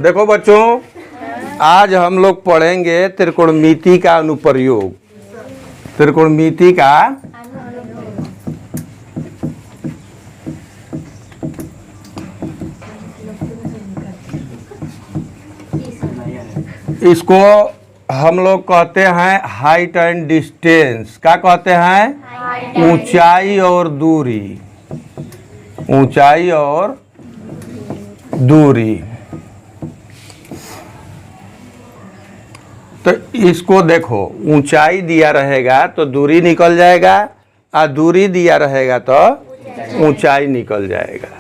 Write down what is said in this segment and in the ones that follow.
देखो बच्चों, आज हम लोग पढ़ेंगे त्रिकोणमिति का अनुप्रयोग। त्रिकोणमिति का इसको हम लोग कहते हैं हाइट एंड डिस्टेंस। क्या कहते हैं? ऊंचाई और दूरी। ऊंचाई और दूरी। तो इसको देखो, ऊंचाई दिया रहेगा तो दूरी निकल जाएगा, और दूरी दिया रहेगा तो ऊंचाई निकल जाएगा।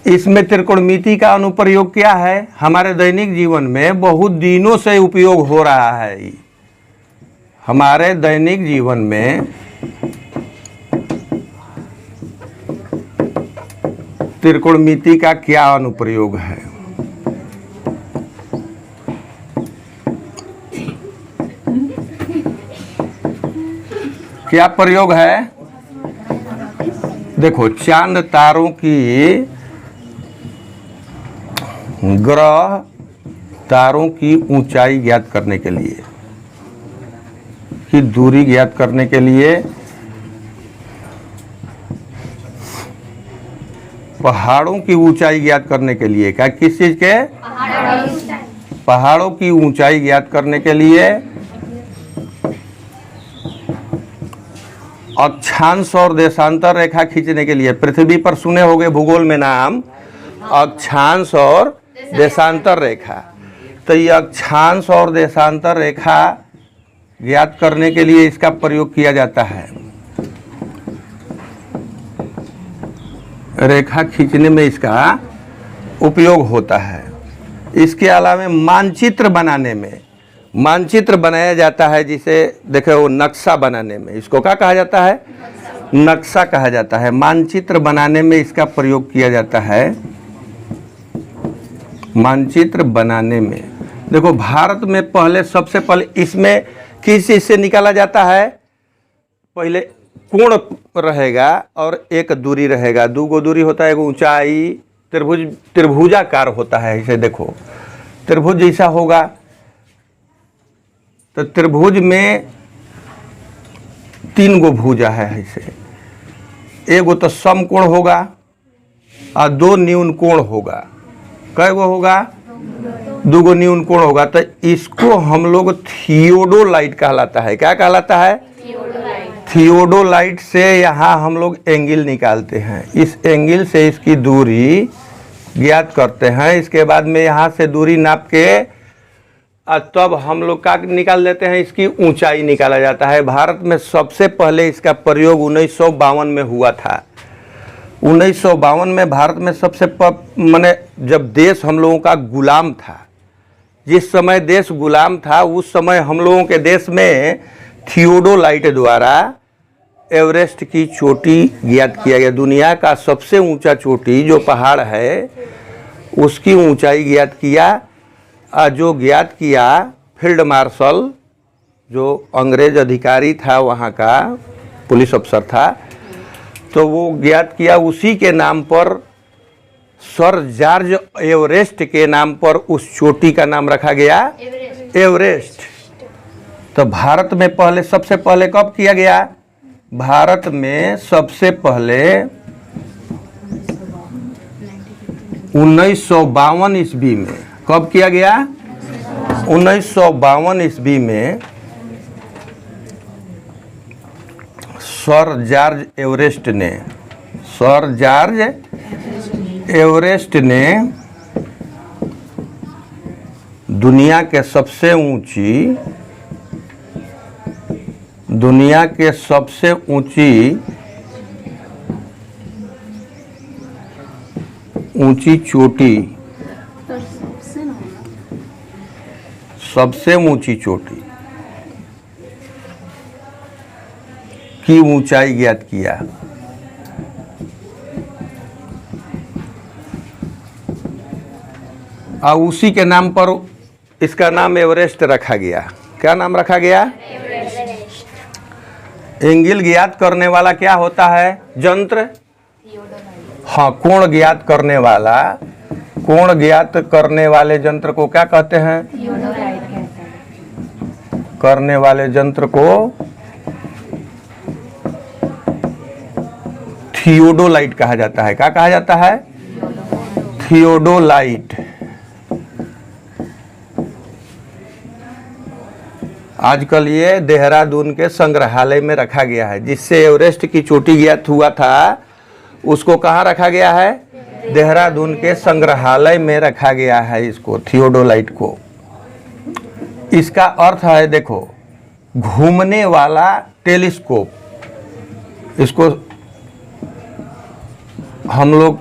इसमें त्रिकोणमिति का अनुप्रयोग क्या है? हमारे दैनिक जीवन में बहुत दिनों से उपयोग हो रहा है। हमारे दैनिक जीवन में त्रिकोणमिति का क्या अनुप्रयोग है? क्या प्रयोग है? देखो, चांद तारों की, ग्रह तारों की ऊंचाई ज्ञात करने के लिए, की दूरी ज्ञात करने के लिए, पहाड़ों की ऊंचाई ज्ञात करने के लिए, क्या किस चीज के? पहाड़ों की ऊंचाई ज्ञात करने के लिए, अक्षांश और देशांतर रेखा खींचने के लिए। पृथ्वी पर सुने होंगे भूगोल में नाम अक्षांश और देशांतर रेखा। तो ये अक्षांश और देशांतर रेखा ज्ञात करने के लिए इसका प्रयोग किया जाता है। रेखा खींचने में इसका उपयोग होता है। इसके अलावा मानचित्र बनाने में, मानचित्र बनाया जाता है, जिसे देखो वो नक्शा बनाने में, इसको क्या कहा जाता है? नक्शा कहा जाता है। मानचित्र बनाने में इसका प्रयोग किया जाता है। मानचित्र बनाने में देखो, भारत में पहले, सबसे पहले इसमें किस चीज से निकाला जाता है? पहले कोण रहेगा और एक दूरी रहेगा। दो गो दूरी होता है, एक ऊंचाई, त्रिभुज, त्रिभुजाकार होता है। इसे देखो, त्रिभुज जैसा होगा। तो त्रिभुज में तीन गो भुजा है। ऐसे एगो तो समकोण होगा और दो न्यून कोण होगा। कै गो होगा? दो गो न्यून कोण होगा। तो इसको हम लोग थियोडोलाइट कहलाता है। क्या कहलाता है? थियोडोलाइट से यहाँ हम लोग एंगल निकालते हैं। इस एंगल से इसकी दूरी ज्ञात करते हैं। इसके बाद में यहाँ से दूरी नाप के तब हम लोग का निकाल लेते हैं, इसकी ऊंचाई निकाला जाता है। भारत में सबसे पहले इसका प्रयोग 1952 में हुआ था। 1952 में भारत में सबसे माने जब देश हम लोगों का गुलाम था, जिस समय देश गुलाम था, उस समय हम लोगों के देश में थियोडोलाइट द्वारा एवरेस्ट की चोटी ज्ञात किया गया। दुनिया का सबसे ऊंचा चोटी जो पहाड़ है, उसकी ऊंचाई ज्ञात किया। जो ज्ञात किया फील्ड मार्शल, जो अंग्रेज अधिकारी था, वहाँ का पुलिस अफसर था, तो वो ज्ञात किया। उसी के नाम पर, सर जॉर्ज एवरेस्ट के नाम पर उस चोटी का नाम रखा गया एवरेस्ट। तो भारत में पहले, सबसे पहले कब किया गया? भारत में सबसे पहले 1952 ईस्वी में। कब किया गया? 1952 ईस्वी में सर जॉर्ज एवरेस्ट ने, सर जॉर्ज एवरेस्ट ने दुनिया के सबसे ऊंची चोटी, सबसे ऊंची चोटी की ऊंचाई ज्ञात किया। और उसी के नाम पर इसका नाम एवरेस्ट रखा गया। क्या नाम रखा गया? एंगल ज्ञात करने वाला क्या होता है? यंत्र। हाँ, कोण ज्ञात करने वाला, कोण ज्ञात करने वाले यंत्र को क्या कहते हैं? करने वाले यंत्र को थियोडोलाइट कहा जाता है। क्या कहा जाता है? थियोडोलाइट। आजकल ये देहरादून के संग्रहालय में रखा गया है। जिससे एवरेस्ट की चोटी ज्ञात हुआ था उसको कहाँ रखा गया है? देहरादून के संग्रहालय में रखा गया है इसको, थियोडोलाइट को। इसका अर्थ है, देखो, घूमने वाला टेलीस्कोप। इसको हम लोग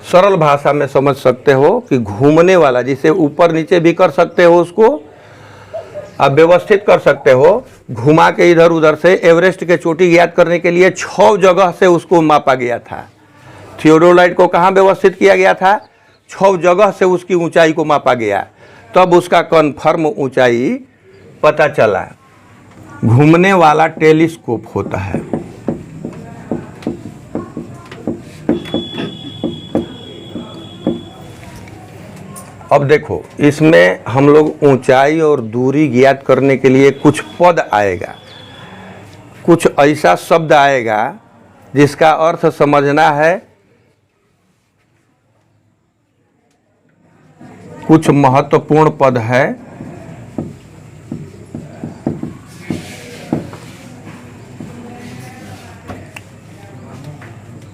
सरल भाषा में समझ सकते हो कि घूमने वाला, जिसे ऊपर नीचे भी कर सकते हो, उसको आप व्यवस्थित कर सकते हो। घुमा के इधर उधर से एवरेस्ट के चोटी ज्ञात करने के लिए 6 जगह से उसको मापा गया था। थियोडोलाइट को कहाँ व्यवस्थित किया गया था? 6 जगह से उसकी ऊंचाई को मापा गया, तब उसका कन्फर्म ऊंचाई पता चला। घूमने वाला टेलीस्कोप होता है। अब देखो, इसमें हम लोग ऊंचाई और दूरी ज्ञात करने के लिए कुछ पद आएगा, कुछ ऐसा शब्द आएगा जिसका अर्थ समझना है। कुछ महत्वपूर्ण पद है।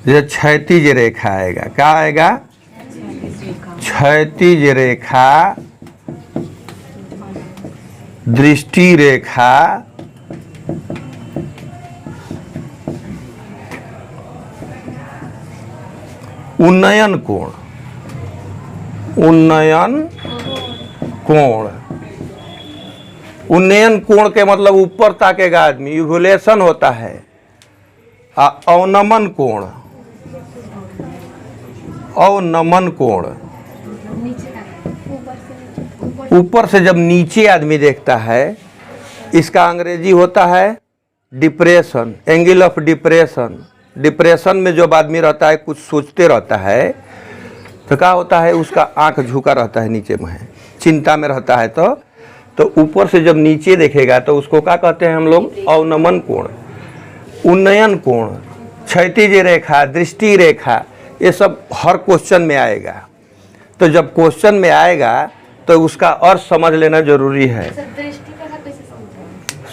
ये क्षैतिज रेखा आएगा। क्या आएगा? क्षैतिज रेखा, दृष्टि रेखा, उन्नयन कोण। उन्नयन कोण, उन्नयन कोण के मतलब ऊपर ताकेगा आदमी, इवोल्यूशन होता है। अवनमन कोण, अवनमन कोण, ऊपर से जब नीचे आदमी देखता है, इसका अंग्रेजी होता है depression, angle of depression. Depression में जब आदमी रहता है, कुछ सोचते रहता है, तो क्या होता है? उसका आंख झुका रहता है नीचे में, चिंता में रहता है। तो ऊपर से जब नीचे देखेगा तो उसको क्या कहते हैं हम लोग? अवनमन कोण, उन्नयन कोण, क्षैतिज रेखा, दृष्टि रेखा। ये सब हर क्वेश्चन में आएगा। तो जब क्वेश्चन में आएगा तो उसका अर्थ समझ लेना जरूरी है।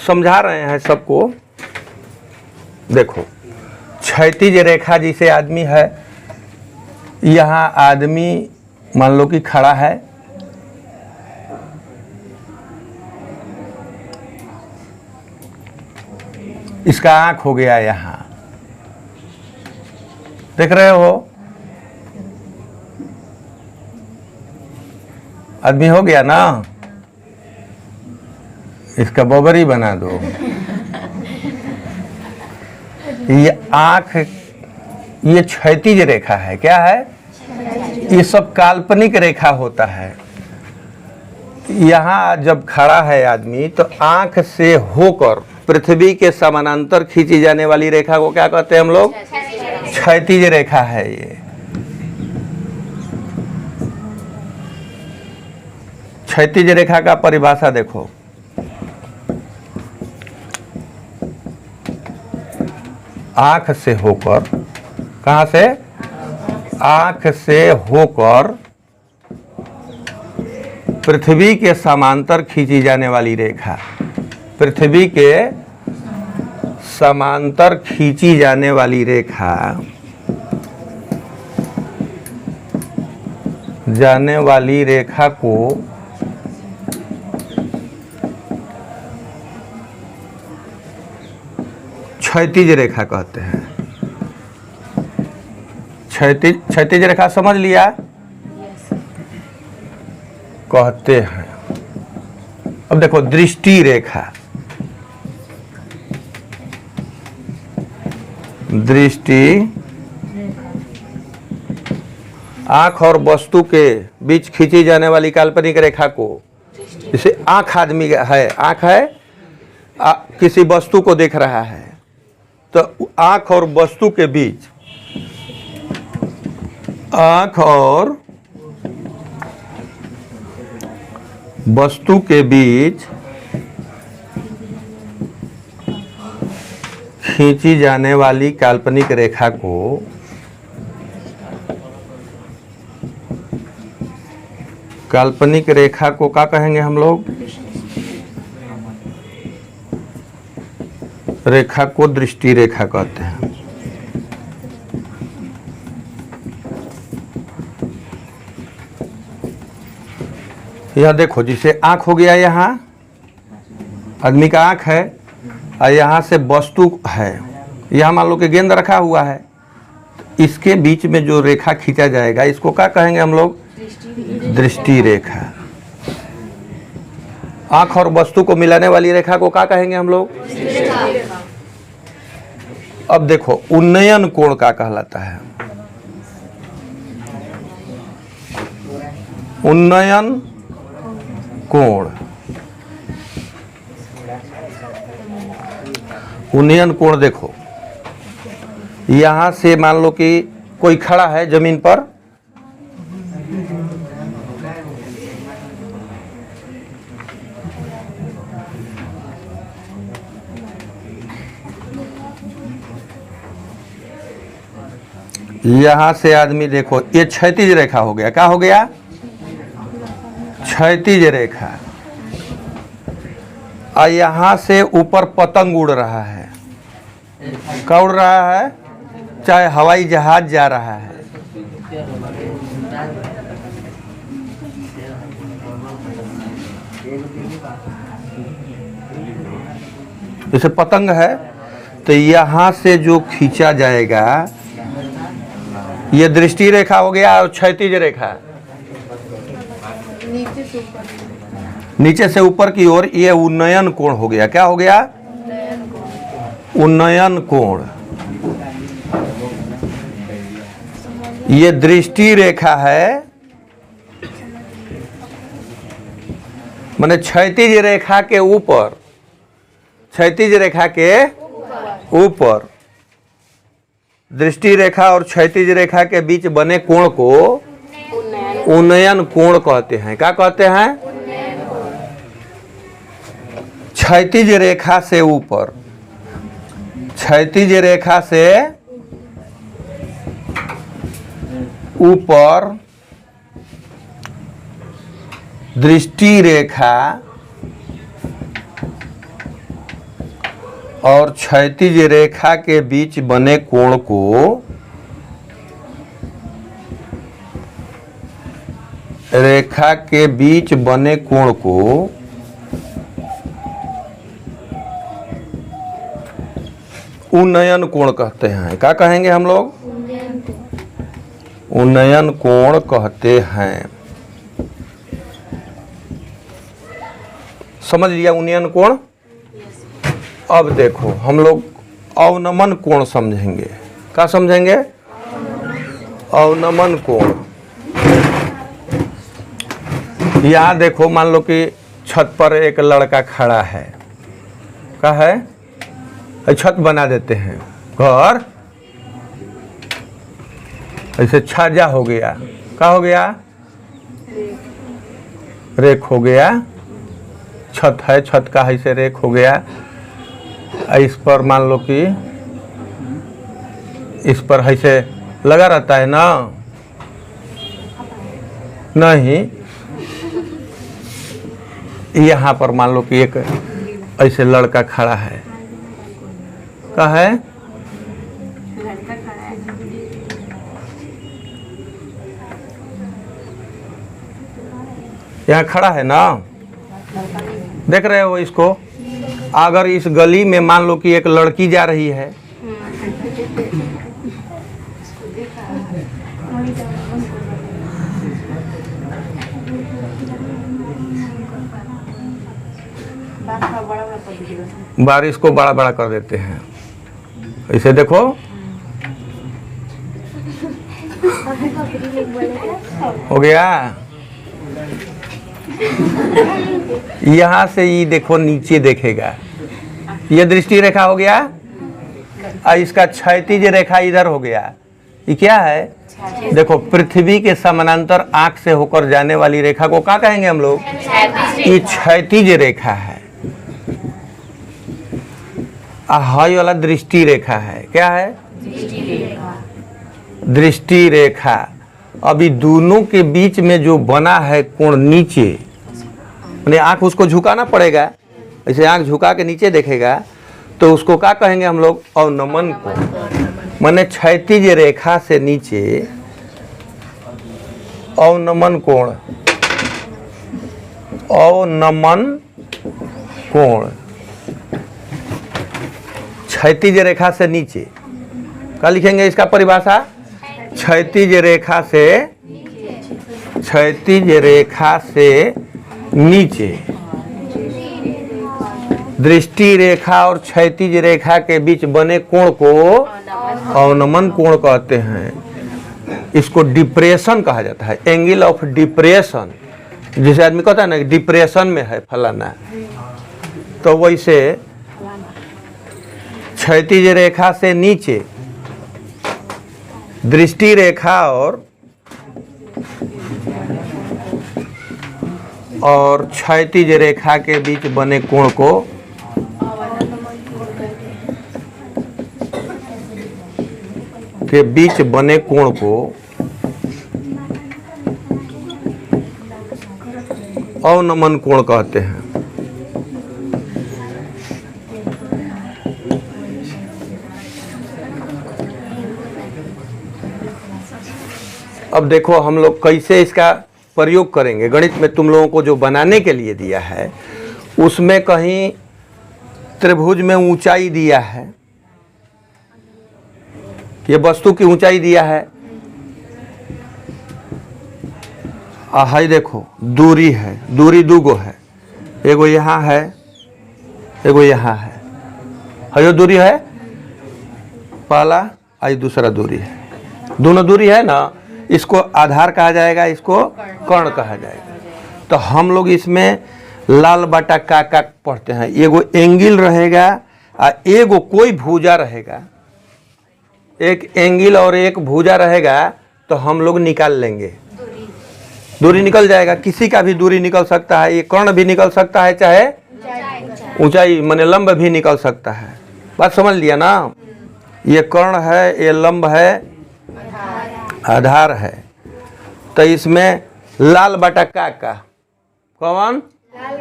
समझा रहे हैं सबको। देखो, क्षैतिज रेखा जिसे आदमी है, यहाँ आदमी मान लो कि खड़ा है, इसका आंख हो गया यहाँ, देख रहे हो? आदमी हो गया ना, इसका बबरी बना दो। ये आंख, ये क्षैतिज रेखा है। क्या है? ये सब काल्पनिक रेखा होता है। यहाँ जब खड़ा है आदमी तो आंख से होकर पृथ्वी के समानांतर खींची जाने वाली रेखा को क्या कहते हैं हम लोग? क्षैतिज रेखा है ये। क्षैतिज रेखा का परिभाषा देखो, आंख से होकर, कहां से? आंख से होकर पृथ्वी के समांतर खींची जाने वाली रेखा। पृथ्वी के समांतर खींची जाने वाली रेखा, जाने वाली रेखा को क्षैतिज रेखा कहते हैं। क्षैतिज रेखा समझ लिया? कहते हैं। अब देखो, दृष्टि रेखा, दृष्टि आंख और वस्तु के बीच खींची जाने वाली काल्पनिक रेखा को, जैसे आंख आदमी है, आंख है, किसी वस्तु को देख रहा है, तो आंख और वस्तु के बीच, आंख और वस्तु के बीच खींची जाने वाली काल्पनिक रेखा को क्या कहेंगे हम लोग? रेखा को दृष्टि रेखा कहते हैं। यह देखो, जिसे आंख हो गया, यहाँ आदमी का आंख है और यहाँ से वस्तु है, यहाँ मान लो कि गेंद रखा हुआ है, इसके बीच में जो रेखा खींचा जाएगा इसको क्या कहेंगे हम लोग? दृष्टि रेखा। आंख और वस्तु को मिलाने वाली रेखा को क्या कहेंगे हम लोग? अब देखो, उन्नयन कोण क्या कहलाता है? उन्नयन कोण, उन्नयन कोण देखो, यहां से मान लो कि कोई खड़ा है जमीन पर, यहां से आदमी देखो, ये क्षैतिज रेखा हो गया। क्या हो गया? क्षैतिज रेखा। और यहां से ऊपर पतंग उड़ रहा है। क्या उड़ रहा है? चाहे हवाई जहाज जा रहा है। जैसे पतंग है, तो यहां से जो खींचा जाएगा ये दृष्टि रेखा हो गया, और क्षैतिज रेखा नीचे से ऊपर की ओर, ये उन्नयन कोण हो गया। क्या हो गया? उन्नयन कोण। ये दृष्टि रेखा है, माने क्षैतिज रेखा के ऊपर, क्षैतिज रेखा के ऊपर दृष्टि रेखा और क्षैतिज रेखा के बीच बने कोण को उन्नयन कोण कहते हैं। क्या कहते हैं? क्षैतिज रेखा से ऊपर, क्षैतिज रेखा से ऊपर दृष्टि रेखा और क्षैतिज रेखा के बीच बने कोण को रेखा के बीच बने कोण को उन्नयन कोण कहते हैं। क्या कहेंगे हम लोग? उन्नयन कोण कहते हैं। समझ लिया उन्नयन कोण? अब देखो, हम लोग अवनमन कोण समझेंगे। क्या समझेंगे? अवनमन कोण। यहाँ देखो, मान लो कि छत पर एक लड़का खड़ा है। क्या है? छत बना देते हैं घर, ऐसे छाजा हो गया। क्या हो गया? रेख हो गया। छत है, छत का ऐसे रेख हो गया। इस पर मान लो कि इस पर ऐसे लगा रहता है ना? नहीं, यहाँ पर मान लो कि एक ऐसे लड़का खड़ा है। क्या है? यहाँ खड़ा है ना? देख रहे हो इसको? अगर इस गली में मान लो कि एक लड़की जा रही है, बारिश को बड़ा बड़ा कर देते हैं। इसे देखो, हो गया। यहाँ से ये देखो नीचे देखेगा, ये दृष्टि रेखा हो गया और इसका क्षैतिज रेखा इधर हो गया। ये क्या है? देखो, पृथ्वी के समानांतर आंख से होकर जाने वाली रेखा को क्या कहेंगे हम लोग? ये क्षैतिज रेखा है। हाई वाला दृष्टि रेखा है। क्या है? दृष्टि रेखा। अभी दोनों के बीच में जो बना है कोण नीचे, माने आंख उसको झुकाना पड़ेगा। ऐसे आंख झुका के नीचे देखेगा तो उसको क्या कहेंगे हम लोग? अवनमन कोण। माने क्षैतिज रेखा से नीचे अवनमन कोण। अवनमन कोण क्षैतिज रेखा से नीचे। क्या लिखेंगे इसका परिभाषा? क्षैतिज रेखा से नीचे दृष्टि रेखा और क्षैतिज रेखा के बीच बने कोण को अवनमन कोण कहते हैं। इसको डिप्रेशन कहा जाता है, एंगल ऑफ डिप्रेशन। जिसे आदमी कहता है ना डिप्रेशन में है फलाना, तो वैसे क्षैतिज रेखा से नीचे दृष्टि रेखा और क्षैतिज रेखा के बीच बने कोण को अवनमन कोण कहते हैं। अब देखो हम लोग कैसे इसका प्रयोग करेंगे। गणित में तुम लोगों को जो बनाने के लिए दिया है उसमें कहीं त्रिभुज में ऊंचाई दिया है, ये वस्तु की ऊंचाई दिया है। हाय देखो दूरी है, दूरी दूगो है, एगो यहाँ है एगो यहाँ है। जो दूरी है पहला, आज दूसरा दूरी है, दोनों दूरी है ना, इसको आधार कहा जाएगा, इसको कर्ण कहा जाएगा। तो हम लोग इसमें लाल बटा का पढ़ते हैं। एगो एंगल रहेगा और एगो कोई भुजा रहेगा, एक एंगल और एक भुजा रहेगा तो हम लोग निकाल लेंगे, दूरी निकल जाएगा। किसी का भी दूरी निकल सकता है, ये कर्ण भी निकल सकता है, चाहे ऊंचाई माने लंब भी निकल सकता है। बात समझ लिया ना? ये कर्ण है, ये लंब है, आधार है। तो इसमें लाल बटा का कौन?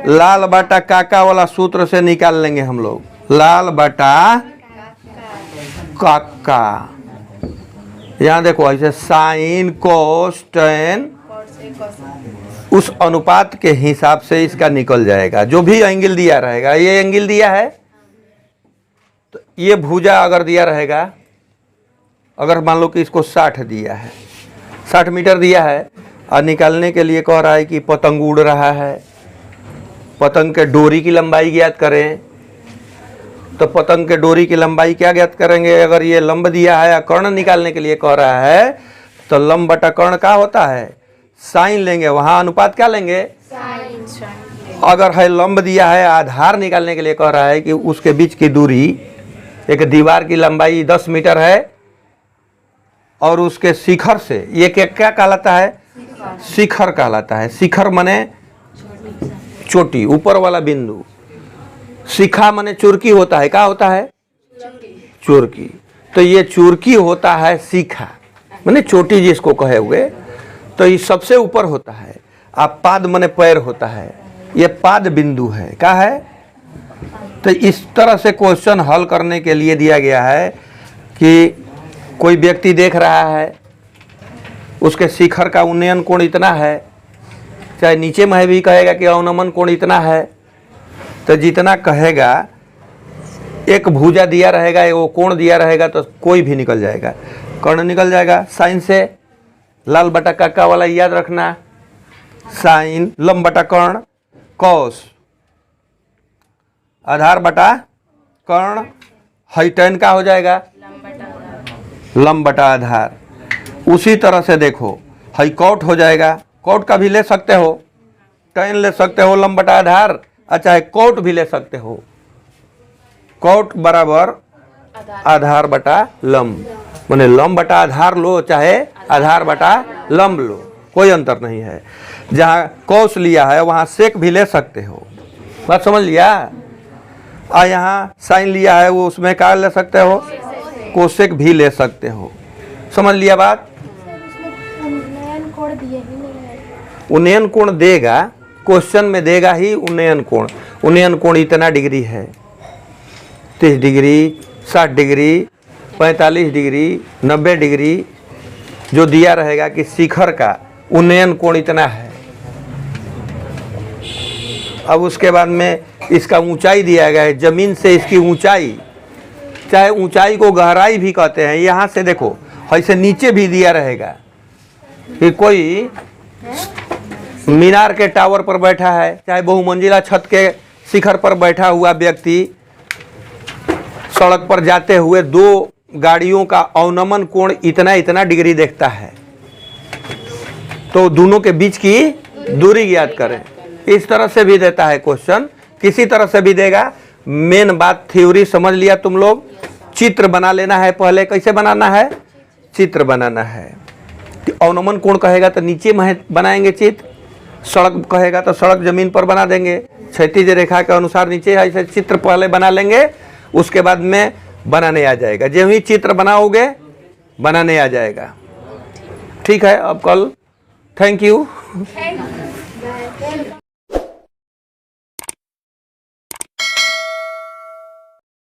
लाल बटा का वाला सूत्र से निकाल लेंगे हम लोग। लाल बटा का, यहाँ देखो ऐसे साइन कोस टेन, उस अनुपात के हिसाब से इसका निकल जाएगा। जो भी एंगल दिया रहेगा, ये एंगल दिया है तो ये भुजा अगर दिया रहेगा, अगर मान लो कि इसको 60 दिया है, 60 मीटर दिया है और निकालने के लिए कह रहा है कि पतंग उड़ रहा है, पतंग के डोरी की लंबाई ज्ञात करें। तो पतंग के डोरी की लंबाई क्या ज्ञात करेंगे? अगर ये लंब दिया है, कर्ण निकालने के लिए कह रहा है, तो लंब बटा कर्ण क्या होता है? साइन लेंगे, वहां अनुपात क्या लेंगे? अगर है लंब दिया है, आधार निकालने के लिए कह रहा है कि उसके बीच की दूरी, एक दीवार की लंबाई 10 मीटर है और उसके शिखर से, ये क्या कहलाता है? शिखर कहलाता है। शिखर माने चोटी, ऊपर वाला बिंदु। शिखा माने चुरकी होता है, क्या होता है? चुरकी। तो ये चुरकी होता है शिखा, माने चोटी जिसको कहे हुए, तो ये सबसे ऊपर होता है। आप पाद माने पैर होता है, ये पाद बिंदु है, क्या है? तो इस तरह से क्वेश्चन हल करने के लिए दिया गया है कि कोई व्यक्ति देख रहा है, उसके शिखर का उन्नयन कोण इतना है, चाहे नीचे में भी कहेगा कि अवनमन कोण इतना है, तो जितना कहेगा, एक भुजा दिया रहेगा, वो कोण दिया रहेगा, तो कोई भी निकल जाएगा, कर्ण निकल जाएगा। साइन से लाल बटा का वाला याद रखना, साइन लंब बटा कर्ण, कॉस आधार बटा कर्ण, हाई टेन का हो जाएगा लंब बटा आधार। उसी तरह से देखो हाई कॉट हो जाएगा, कॉट का भी ले सकते हो, टेन ले सकते हो लंब बटा आधार, चाहे कॉट भी ले सकते हो, कॉट बराबर आधार बटा लंब, माने लंब बटा आधार लो चाहे आधार बटा लंब लो, कोई अंतर नहीं है। जहाँ कौस लिया है वहाँ सेक भी ले सकते हो, बात समझ लिया। और यहाँ साइन लिया है वो उसमें क्या ले सकते हो, कोसेक भी ले सकते हो, समझ लिया बात। उन्नयन कोण देगा, क्वेश्चन में देगा ही उन्नयन कोण। उन्नयन कोण इतना डिग्री है, 30 डिग्री, 60 डिग्री, 45 डिग्री, 90 डिग्री, जो दिया रहेगा कि शिखर का उन्नयन कोण इतना है। अब उसके बाद में इसका ऊंचाई दिया गया है, जमीन से इसकी ऊंचाई, चाहे ऊंचाई को गहराई भी कहते हैं। यहाँ से देखो ऐसे नीचे भी दिया रहेगा कि कोई मीनार के टावर पर बैठा है, चाहे बहुमंजिला छत के शिखर पर बैठा हुआ व्यक्ति सड़क पर जाते हुए दो गाड़ियों का अवनमन कोण इतना इतना डिग्री देखता है, तो दोनों के बीच की दूरी ज्ञात करें। इस तरह से भी देता है क्वेश्चन, किसी तरह से भी देगा। मेन बात थ्योरी समझ लिया तुम लोग। चित्र बना लेना है पहले, कैसे बनाना है, चित्र बनाना है। अवनमन कोण कहेगा तो नीचे में बनाएंगे चित्र, सड़क कहेगा तो सड़क जमीन पर बना देंगे, क्षैतिज रेखा के अनुसार नीचे ऐसे चित्र पहले बना लेंगे, उसके बाद में बनाने आ जाएगा। जब ही चित्र बनाओगे बनाने आ जाएगा। ठीक है, अब कल थैंक यू।